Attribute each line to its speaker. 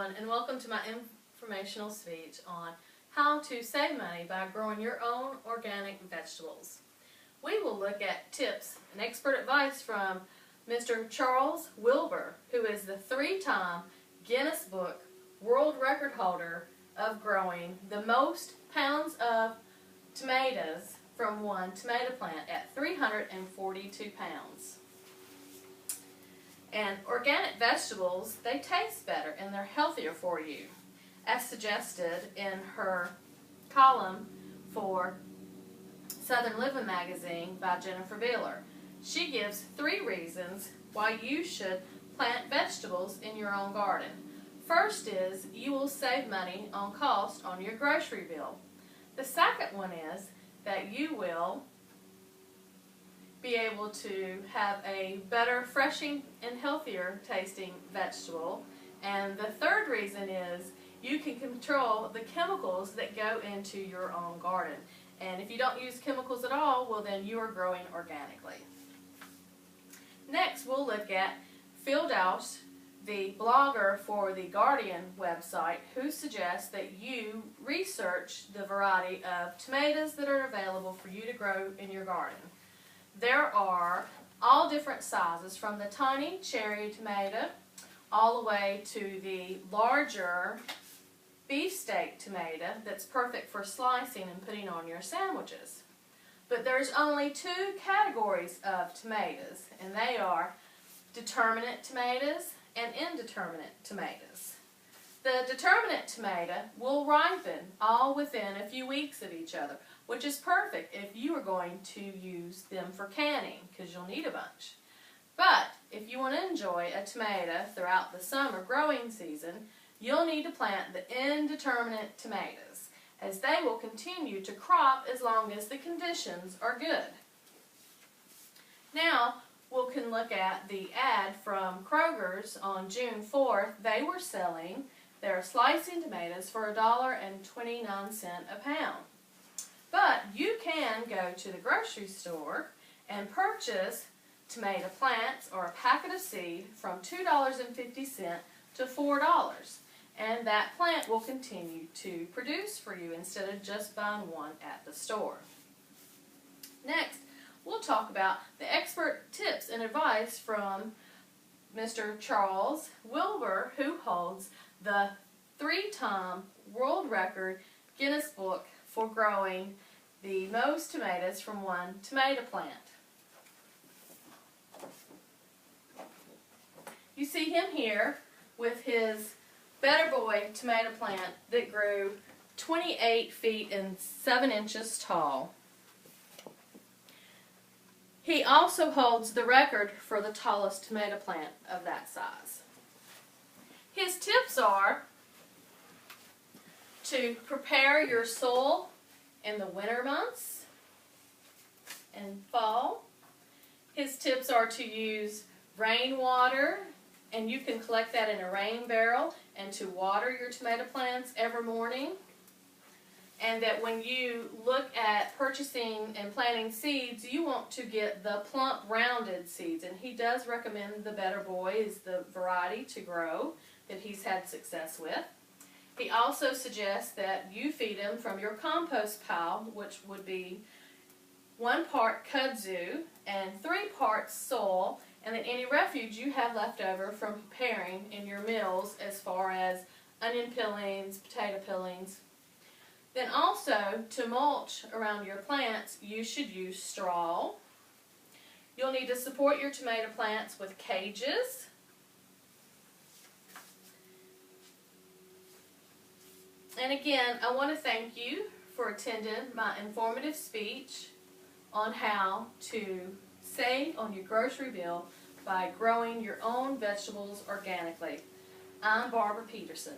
Speaker 1: everyone, and welcome to my informational speech on how to save money by growing your own organic vegetables. We will look at tips and expert advice from Mr. Charles Wilbur, who is the 3-time Guinness Book World Record holder of growing the most pounds of tomatoes from one tomato plant at 342 pounds. And organic vegetables, they taste better and they're healthier for you, as suggested in her column for Southern Living magazine by Jennifer Beeler. She gives 3 reasons why you should plant vegetables in your own garden. First is you will save money on cost on your grocery bill. The second one is that you will be able to have a better, freshing, and healthier tasting vegetable. And the third reason is you can control the chemicals that go into your own garden. And if you don't use chemicals at all, well then you are growing organically. Next we'll look at Phil Dausch, the blogger for the Guardian website, who suggests that you research the variety of tomatoes that are available for you to grow in your garden. There are all different sizes, from the tiny cherry tomato all the way to the larger beefsteak tomato that's perfect for slicing and putting on your sandwiches. But there's only 2 categories of tomatoes, and they are determinate tomatoes and indeterminate tomatoes. The determinate tomato will ripen all within a few weeks of each other, which is perfect if you are going to use them for canning, because you'll need a bunch. But if you want to enjoy a tomato throughout the summer growing season, you'll need to plant the indeterminate tomatoes, as they will continue to crop as long as the conditions are good. Now we can look at the ad from Kroger's on June 4th. They were selling their slicing tomatoes for $1.29 a pound. But you can go to the grocery store and purchase tomato plants or a packet of seed from $2.50 to $4. And that plant will continue to produce for you instead of just buying one at the store. Next, we'll talk about the expert tips and advice from Mr. Charles Wilbur, who holds the 3-time world record Guinness Book for growing the most tomatoes from one tomato plant. You see him here with his Better Boy tomato plant that grew 28 feet and 7 inches tall. He also holds the record for the tallest tomato plant of that size. His tips are to prepare your soil in the winter months and fall. His tips are to use rainwater, and you can collect that in a rain barrel, and to water your tomato plants every morning. And that when you look at purchasing and planting seeds, you want to get the plump, rounded seeds. And he does recommend the Better Boy is the variety to grow that he's had success with. He also suggests that you feed him from your compost pile, which would be 1 part kudzu and 3 parts soil, and then any refuge you have left over from preparing in your meals, as far as onion peelings, potato peelings. Then also, to mulch around your plants, you should use straw. You'll need to support your tomato plants with cages. And again, I want to thank you for attending my informative speech on how to save on your grocery bill by growing your own vegetables organically. I'm Barbara Peterson.